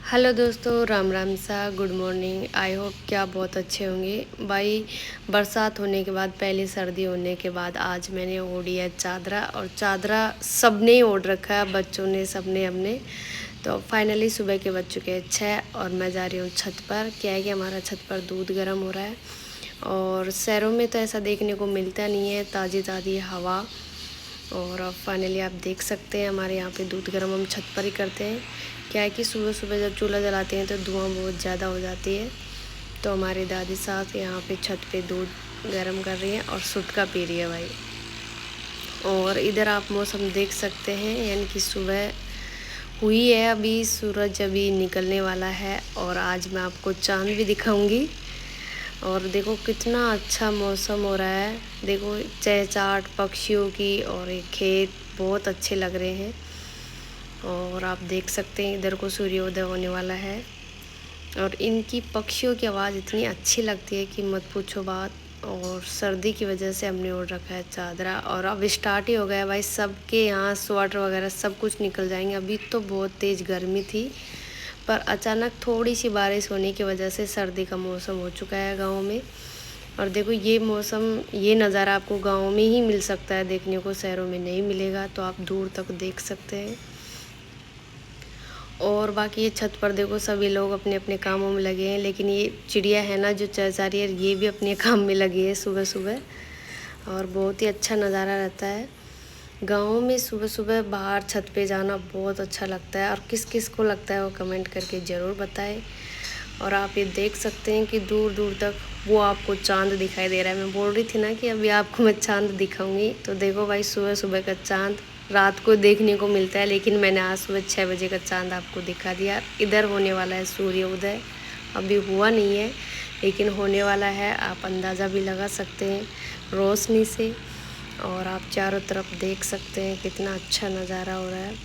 Hello दोस्तों, राम राम सा, good morning. I hope कि आप बहुत अच्छे होंगे भाई। बरसात होने के बाद, पहले सर्दी होने के बाद आज मैंने ओढ़ी है चादरा, और चादरा सबने ही ओढ़ रखा है, बच्चों ने, सबने हमने। तो फाइनली सुबह के बज चुके हैं 6 और मैं जा रही हूँ छत पर। क्या है कि हमारा छत पर दूध गर्म हो रहा है, और शहरों में तो ऐसा देखने को मिलता नहीं है, ताज़ी ताज़ी हवा। और अब फाइनली आप देख सकते हैं हमारे यहाँ पे दूध गर्म हम छत पर ही करते हैं। क्या है कि सुबह सुबह जब चूल्हा जलाते हैं तो धुआं बहुत ज़्यादा हो जाती है। तो हमारी दादी सास यहाँ पे छत पे दूध गर्म कर रही है और सुटका पी रही है भाई। और इधर आप मौसम देख सकते हैं, यानी कि सुबह हुई है, अभी सूरज अभी निकलने वाला है, और आज मैं आपको चाँद भी दिखाऊंगी। और देखो कितना अच्छा मौसम हो रहा है, देखो चहचहाट पक्षियों की, और ये खेत बहुत अच्छे लग रहे हैं। और आप देख सकते हैं इधर को सूर्योदय होने वाला है, और इनकी पक्षियों की आवाज़ इतनी अच्छी लगती है कि मत पूछो बात। और सर्दी की वजह से हमने ओढ़ रखा है चादरा, और अब स्टार्ट ही हो गया भाई, सबके यहाँ स्वेटर वगैरह सब कुछ निकल जाएंगे। अभी तो बहुत तेज़ गर्मी थी, पर अचानक थोड़ी सी बारिश होने की वजह से सर्दी का मौसम हो चुका है गाँव में। और देखो ये मौसम, ये नज़ारा आपको गाँव में ही मिल सकता है देखने को, शहरों में नहीं मिलेगा, तो आप दूर तक देख सकते हैं। और बाकी ये छत पर देखो सभी लोग अपने अपने कामों में लगे हैं, लेकिन ये चिड़िया है ना जो चहचहा रही है, ये भी अपने काम में लगी है सुबह सुबह। और बहुत ही अच्छा नज़ारा रहता है गाँव में सुबह सुबह बाहर छत पे जाना, बहुत अच्छा लगता है। और किस किस को लगता है वो कमेंट करके ज़रूर बताएं। और आप ये देख सकते हैं कि दूर दूर तक वो आपको चाँद दिखाई दे रहा है। मैं बोल रही थी ना कि अभी आपको मैं चाँद दिखाऊंगी, तो देखो भाई सुबह सुबह का चाँद रात को देखने को मिलता है, लेकिन मैंने आज सुबह 6 बजे का चाँद आपको दिखा दिया। इधर होने वाला है सूर्योदय, अभी हुआ नहीं है लेकिन होने वाला है, आप अंदाज़ा भी लगा सकते हैं रोशनी से। और आप चारों तरफ देख सकते हैं कितना अच्छा नज़ारा हो रहा है।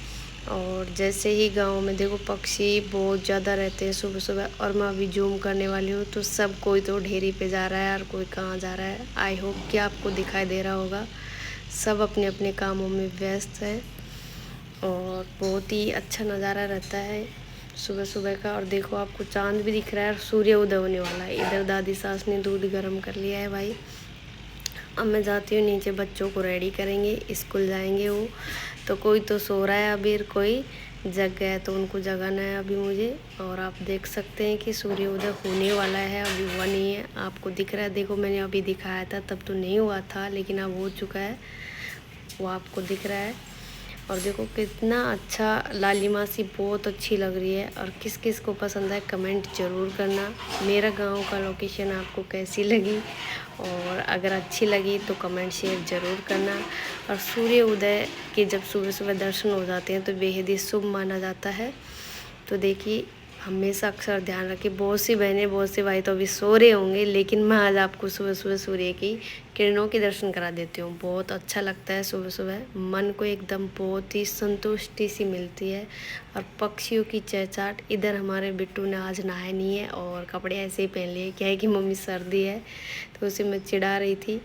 और जैसे ही गांव में देखो पक्षी बहुत ज़्यादा रहते हैं सुबह सुबह, और मैं अभी जूम करने वाली हूँ तो सब कोई तो ढेरी पे जा रहा है और कोई कहाँ जा रहा है। आई होप कि आपको दिखाई दे रहा होगा, सब अपने अपने कामों में व्यस्त है, और बहुत ही अच्छा नज़ारा रहता है सुबह सुबह का। और देखो आपको चांद भी दिख रहा है और सूर्य उदय होने वाला है। इधर दादी सास ने दूध गर्म कर लिया है भाई। अब मैं जाती हूँ नीचे, बच्चों को रेडी करेंगे, स्कूल जाएंगे वो। तो कोई तो सो रहा है अभी, कोई जग गया, तो उनको जगाना है अभी मुझे। और आप देख सकते हैं कि सूर्योदय होने वाला है, अभी हुआ नहीं है। आपको दिख रहा है, देखो मैंने अभी दिखाया था तब तो नहीं हुआ था, लेकिन अब हो चुका है, वो आपको दिख रहा है। और देखो कितना अच्छा, लालिमा सी बहुत अच्छी लग रही है। और किस किस को पसंद है कमेंट ज़रूर करना। मेरा गांव का लोकेशन आपको कैसी लगी, और अगर अच्छी लगी तो कमेंट शेयर ज़रूर करना। और सूर्य उदय के जब सुबह सुबह दर्शन हो जाते हैं तो बेहद ही शुभ माना जाता है। तो देखिए, हमेशा अक्सर ध्यान रखें, बहुत सी बहनें बहुत से भाई तो अभी सो रहे होंगे, लेकिन मैं आज आपको सुबह सुबह सूर्य की किरणों के दर्शन करा देती हूँ। बहुत अच्छा लगता है सुबह सुबह, मन को एकदम बहुत ही संतुष्टि सी मिलती है। और पक्षियों की चहचहाट, इधर हमारे बिट्टू ने आज नहाया नहीं है और कपड़े ऐसे ही पहन लिए। क्या है कि मम्मी सर्दी है, तो उसे मैं चिढ़ा रही थी,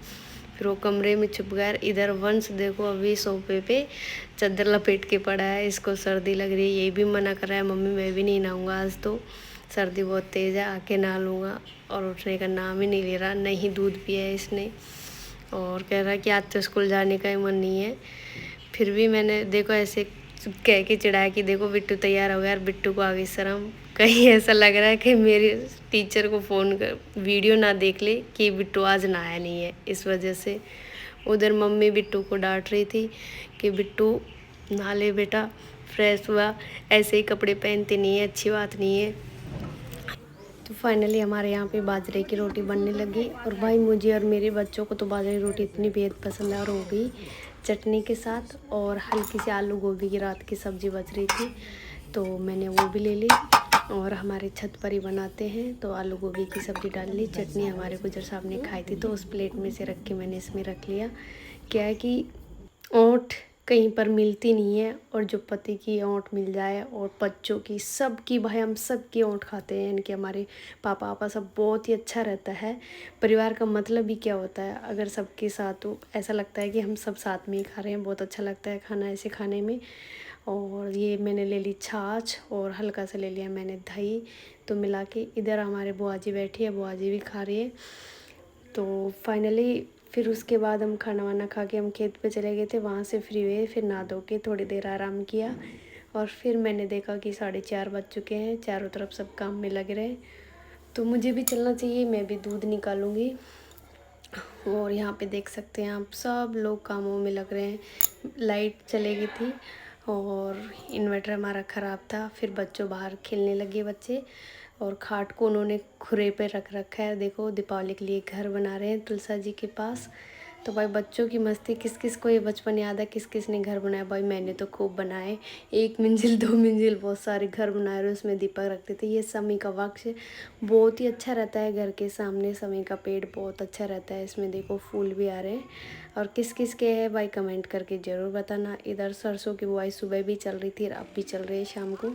फिर वो कमरे में छुप गया। इधर वंश देखो अभी सोफे पे चादर लपेट के पड़ा है, इसको सर्दी लग रही है, ये भी मना कर रहा है, मम्मी मैं भी नहीं नहाऊंगा आज तो, सर्दी बहुत तेज़ है, आके नहा लूँगा। और उठने का नाम ही नहीं ले रहा, नहीं दूध पिया है इसने, और कह रहा है कि आज तो स्कूल जाने का ही मन नहीं है। फिर भी मैंने देखो ऐसे कह के चिढ़ाया कि देखो बिट्टू तैयार हो गया, और बिट्टू को आ गई शर्म। कहीं ऐसा लग रहा है कि मेरी टीचर को फ़ोन कर वीडियो ना देख ले कि बिट्टू आज नहाया नहीं है, इस वजह से। उधर मम्मी बिट्टू को डांट रही थी कि बिट्टू नहा ले बेटा, फ्रेश हुआ, ऐसे ही कपड़े पहनते नहीं है, अच्छी बात नहीं है। तो फाइनली हमारे यहाँ पे बाजरे की रोटी बनने लगी, और भाई मुझे और मेरे बच्चों को तो बाजरे की रोटी इतनी बेहद पसंद है, और वो भी चटनी के साथ। और हल्की सी आलू गोभी की रात की सब्ज़ी बच रही थी, तो मैंने वो भी ले ली। और हमारे छत पर ही बनाते हैं, तो आलू गोभी की सब्ज़ी डाल ली, चटनी हमारे गुजर साहब ने खाई थी तो उस प्लेट में से रख के मैंने इसमें रख लिया। क्या है कि ओंठ कहीं पर मिलती नहीं है, और जो पति की ओंठ मिल जाए, और बच्चों की, सबकी, भाई हम सबकी ओंठ खाते हैं, इनके हमारे पापा आपा सब, बहुत ही अच्छा रहता है। परिवार का मतलब ही क्या होता है, अगर सबके साथ, तो ऐसा लगता है कि हम सब साथ में ही खा रहे हैं, बहुत अच्छा लगता है खाना ऐसे खाने में। और ये मैंने ले ली छाछ और हल्का सा ले लिया मैंने दही। तो मिला के इधर हमारे बुआ जी बैठी है, बुआ जी भी खा रही है। तो फाइनली फिर उसके बाद हम खाना वाना खा के हम खेत पे चले गए थे, वहाँ से फ्री हुए, फिर नहा धो के थोड़ी देर आराम किया और फिर मैंने देखा कि 4:30 बज चुके हैं, चारों तरफ सब काम में लग रहे। तो मुझे भी चलना चाहिए, मैं भी दूध निकालूंगी। और यहाँ पे देख सकते हैं आप, सब लोग कामों में लग रहे हैं। लाइट चली गई थी और इन्वर्टर हमारा ख़राब था। फिर बच्चों बाहर खेलने लगे बच्चे, और खाट को उन्होंने खुरे पे रख रखा है। देखो दीपावली के लिए घर बना रहे हैं तुलसा जी के पास। तो भाई बच्चों की मस्ती, किस किस को ये बचपन याद है, किस किस ने घर बनाया। भाई मैंने तो खूब बनाए, 1 मंजिल 2 मंजिल बहुत सारे घर बनाए और उसमें दीपक रखते थे। ये समी का वृक्ष बहुत ही अच्छा रहता है, घर के सामने समी का पेड़ बहुत अच्छा रहता है। इसमें देखो फूल भी आ रहे हैं। और किस किस के है भाई कमेंट करके ज़रूर बताना। इधर सरसों की बुआई सुबह भी चल रही थी और अब भी चल रही है शाम को।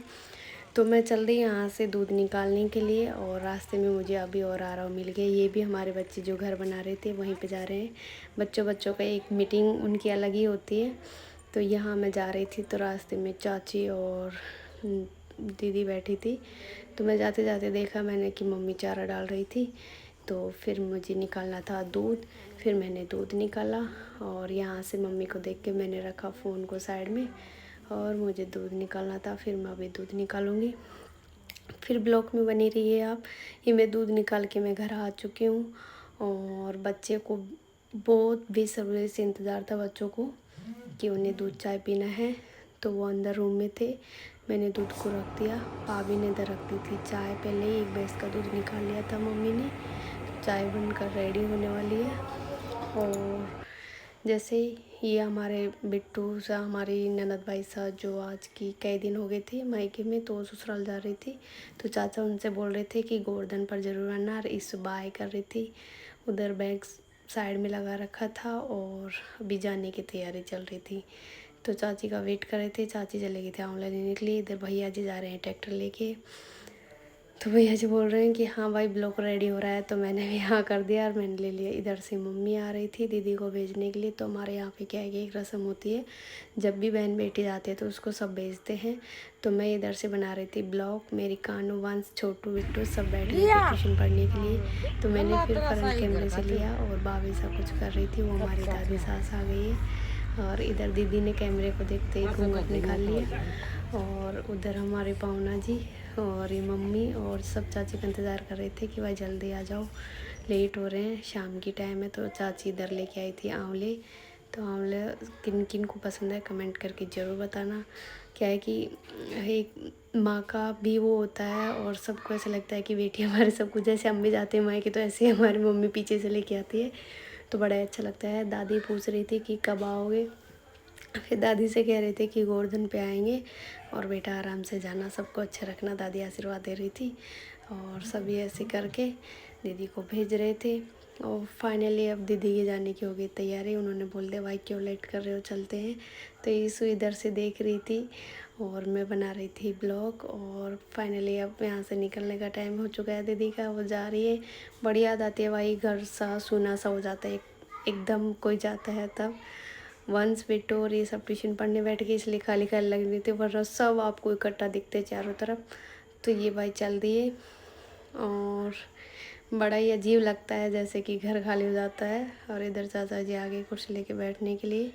तो मैं चल रही यहाँ से दूध निकालने के लिए, और रास्ते में मुझे अभी और आरव मिल गए। ये भी हमारे बच्चे जो घर बना रहे थे वहीं पे जा रहे हैं। बच्चों का एक मीटिंग उनकी अलग ही होती है। तो यहाँ मैं जा रही थी तो रास्ते में चाची और दीदी बैठी थी। तो मैं जाते जाते देखा मैंने कि मम्मी चारा डाल रही थी। तो फिर मुझे निकालना था दूध, फिर मैंने दूध निकाला। और यहाँ से मम्मी को देख के मैंने रखा फ़ोन को साइड में, और मुझे दूध निकालना था। फिर मैं अभी दूध निकालूंगी। फिर ब्लॉक में बनी रहिए आप। ये मैं दूध निकाल के मैं घर आ चुकी हूँ, और बच्चे को बहुत बेसब्री से इंतज़ार था बच्चों को कि उन्हें दूध चाय पीना है। तो वो अंदर रूम में थे, मैंने दूध को रख दिया। भाभी ने इधर रख दी थी चाय, पहले ही 1 भैंस का दूध निकाल लिया था मम्मी ने। चाय बनकर रेडी होने वाली है। और जैसे ये हमारे बिट्टू सा, हमारी ननद भाई सा, जो आज की कई दिन हो गए थे मायके में, तो ससुराल जा रही थी। तो चाचा उनसे बोल रहे थे कि गोवर्धन पर ज़रूर आना। और इस बाय कर रही थी, उधर बैग साइड में लगा रखा था और अभी जाने की तैयारी चल रही थी। तो चाची का वेट कर रहे थे। चाची चले गए थे आंवला लेने के लिए। इधर भैया जी जा रहे हैं ट्रैक्टर लेके। तो भैया जी बोल रहे हैं कि हाँ भाई ब्लॉक रेडी हो रहा है। तो मैंने भी हाँ कर दिया और मैंने ले लिया। इधर से मम्मी आ रही थी दीदी को भेजने के लिए। तो हमारे यहाँ पे क्या है कि एक रस्म होती है, जब भी बहन बेटी जाती है तो उसको सब भेजते हैं। तो मैं इधर से बना रही थी ब्लॉग। मेरी कानू, वंश, छोटू, बिट्टू सब बैठ गए थे ट्यूशन पढ़ने के लिए। तो मैंने फिर फ्रंट कैमरे से लिया, और भाभी सा कुछ कर रही थी, वो हमारी दादी सास आ गई है। और इधर दीदी ने कैमरे को देखते ही घूंघट निकाल लिया। और उधर हमारे पाहुना जी और ये मम्मी और सब चाची का इंतज़ार कर रहे थे कि भाई जल्दी आ जाओ, लेट हो रहे हैं, शाम की टाइम है। तो चाची इधर लेके आई थी आंवले। तो आंवले किन किन को पसंद है कमेंट करके ज़रूर बताना। क्या है कि एक माँ का भी वो होता है, और सबको ऐसा लगता है कि बेटी हमारे सब कुछ, जैसे हम भी जाते हैं मायके तो ऐसे ही हमारी मम्मी पीछे से लेके आती है। तो बड़ा अच्छा लगता है। दादी पूछ रही थी कि कब आओगे। फिर दादी से कह रहे थे कि गोवर्धन पे आएंगे, और बेटा आराम से जाना, सबको अच्छा रखना, दादी आशीर्वाद दे रही थी। और सभी ऐसे करके दीदी को भेज रहे थे। और फाइनली अब दीदी के जाने की हो गई तैयारी। उन्होंने बोल दिया भाई क्यों लेट कर रहे हो, चलते हैं। तो ईशु इधर से देख रही थी और मैं बना रही थी ब्लॉग। और फाइनली अब यहाँ से निकलने का टाइम हो चुका है दीदी का, वो जा रही है। बड़ी याद आती है भाई, घर सा सूना सा हो जाता है एकदम कोई जाता है तब। वंस बिट्टू और ये सब ट्यूशन पढ़ने बैठ गए, इसलिए खाली खाली लग रही थी, वरना सब आपको इकट्ठा दिखते चारों तरफ। तो ये भाई चल दिए, और बड़ा ही अजीब लगता है जैसे कि घर खाली हो जाता है। और इधर चाचा जी आगे कुर्सी लेके बैठने के लिए।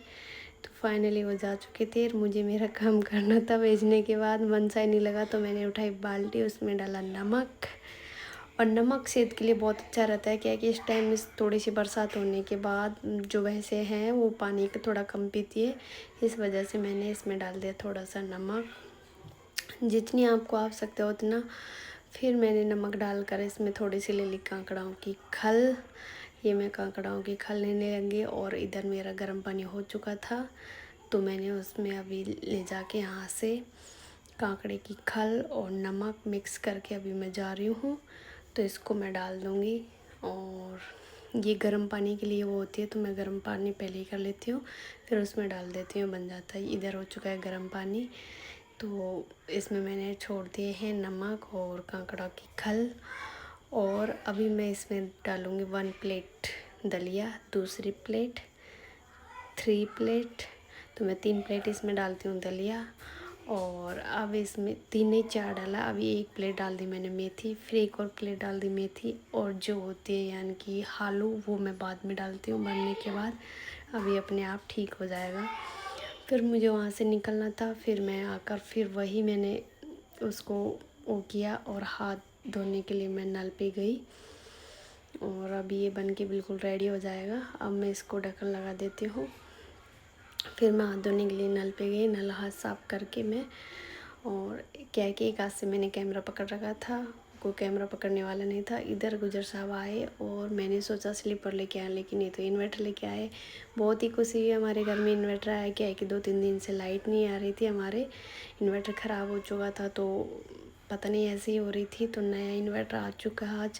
तो फाइनली वो जा चुके थे, और मुझे मेरा काम करना था। भेजने के बाद मन सा ही नहीं लगा, तो मैंने उठाई बाल्टी, उसमें डाला नमक। और नमक सेहत के लिए बहुत अच्छा रहता है। क्या है कि इस टाइम इस थोड़ी सी बरसात होने के बाद जो भैंसें हैं वो पानी का थोड़ा कम पीती है, इस वजह से मैंने इसमें डाल दिया थोड़ा सा नमक, जितनी आपको आवश्यकता हो उतना। फिर मैंने नमक डालकर इसमें थोड़ी सी ले ली कांकड़ाओं की खल। ये मैं कांकड़ाओं की खल लेने लगी, और इधर मेरा गर्म पानी हो चुका था। तो मैंने उसमें अभी ले जाके यहाँ से कांकड़े की खल और नमक मिक्स करके अभी मैं जा रही हूँ। तो इसको मैं डाल दूँगी। और ये गर्म पानी के लिए वो होती है, तो मैं गर्म पानी पहले ही कर लेती हूँ, फिर उसमें डाल देती हूँ, बन जाता है। इधर हो चुका है गर्म पानी। तो इसमें मैंने छोड़ दिए हैं नमक और कांकड़ा की खल। और अभी मैं इसमें डालूँगी 1 प्लेट दलिया, दूसरी प्लेट, 3 प्लेट। तो मैं 3 प्लेट इसमें डालती हूँ दलिया। और अब इसमें 3 नहीं 4 डाला। अभी 1 प्लेट डाल दी मैंने मेथी, फिर एक और प्लेट डाल दी मेथी, और जो होती है यानी कि आलू वो मैं बाद में डालती हूँ बनने के बाद। अभी अपने आप ठीक हो जाएगा। फिर मुझे वहाँ से निकलना था, फिर मैं आकर फिर वही मैंने उसको वो किया और हाथ धोने के लिए मैं नल पे गई। और अब ये बन के बिल्कुल रेडी हो जाएगा। अब मैं इसको ढक्कन लगा देती हूँ। फिर मैं हाथ धोने के लिए नल पे गई, नल हाथ साफ़ करके मैं, और क्या है कि एक हाथ से मैंने कैमरा पकड़ रखा था, कोई कैमरा पकड़ने वाला नहीं था। इधर गुजर साहब आए और मैंने सोचा स्लीपर लेके आए, लेकिन ये तो इन्वर्टर लेके आए। बहुत ही खुशी हुई हमारे घर में इन्वर्टर आया। क्या है कि 2-3 दिन से लाइट नहीं आ रही थी, हमारे इन्वर्टर ख़राब हो चुका था, तो पता नहीं ऐसे ही हो रही थी। तो नया इन्वर्टर आ चुका है आज।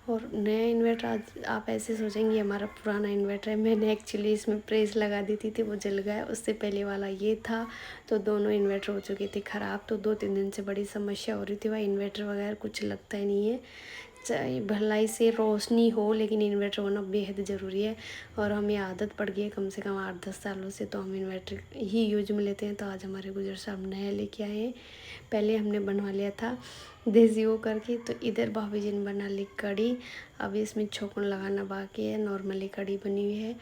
और नया इन्वर्टर आज आप ऐसे सोचेंगे हमारा पुराना इन्वर्टर है। मैंने एक्चुअली इसमें प्रेस लगा दी थी वो जल गया। उससे पहले वाला ये था, तो दोनों इन्वर्टर हो चुके थे ख़राब। तो 2-3 दिन से बड़ी समस्या हो रही थी। वह इन्वर्टर वगैरह कुछ लगता ही नहीं है, चाहे भलाई से रोशनी हो, लेकिन इन्वर्टर होना बेहद ज़रूरी है। और हमें आदत पड़ गई है कम से कम 8-10 सालों से, तो हम इन्वर्टर ही यूज में लेते हैं। तो आज हमारे गुजर साहब नया लेके आए हैं। पहले हमने बनवा लिया था देसी वो करके। तो इधर भाभी जी ने बना ली कड़ी। अभी इसमें छोकन लगाना बाकी है, नॉर्मली कड़ी बनी हुई है।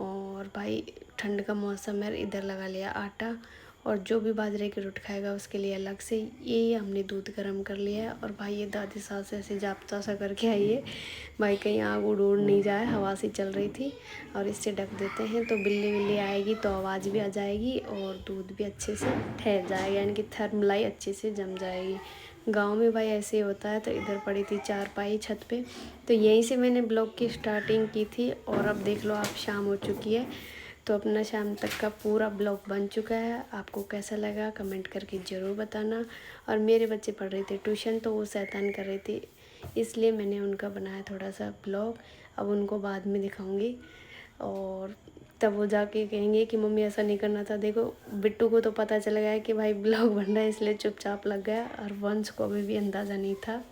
और भाई ठंड का मौसम है, इधर लगा लिया आटा। और जो भी बाजरे की रोटी खाएगा उसके लिए अलग से ये हमने दूध गर्म कर लिया है। और भाई ये दादी सास ऐसे जाप्ता सा करके आई है, भाई कहीं आग उड़ नहीं जाए, हवा सी चल रही थी। और इससे ढक देते हैं, तो बिल्ली बिल्ली आएगी तो आवाज़ भी आ जाएगी और दूध भी अच्छे से ठहर जाएगा, यानी कि थर्मलाई अच्छे से जम जाएगी। गांव में भाई ऐसे ही होता है। तो इधर पड़ी थी चारपाई छत पे, तो यहीं से मैंने ब्लॉग की स्टार्टिंग की थी। और अब देख लो आप शाम हो चुकी है, तो अपना शाम तक का पूरा ब्लॉग बन चुका है। आपको कैसा लगा कमेंट करके ज़रूर बताना। और मेरे बच्चे पढ़ रहे थे ट्यूशन, तो वो शैतान कर रहे थे, इसलिए मैंने उनका बनाया थोड़ा सा ब्लॉग। अब उनको बाद में दिखाऊंगी, और तब वो जाके कहेंगे कि मम्मी ऐसा नहीं करना था। देखो बिट्टू को तो पता चल गया कि भाई ब्लॉग बन रहा है, इसलिए चुपचाप लग गया। और वंश को अभी भी अंदाज़ा नहीं था।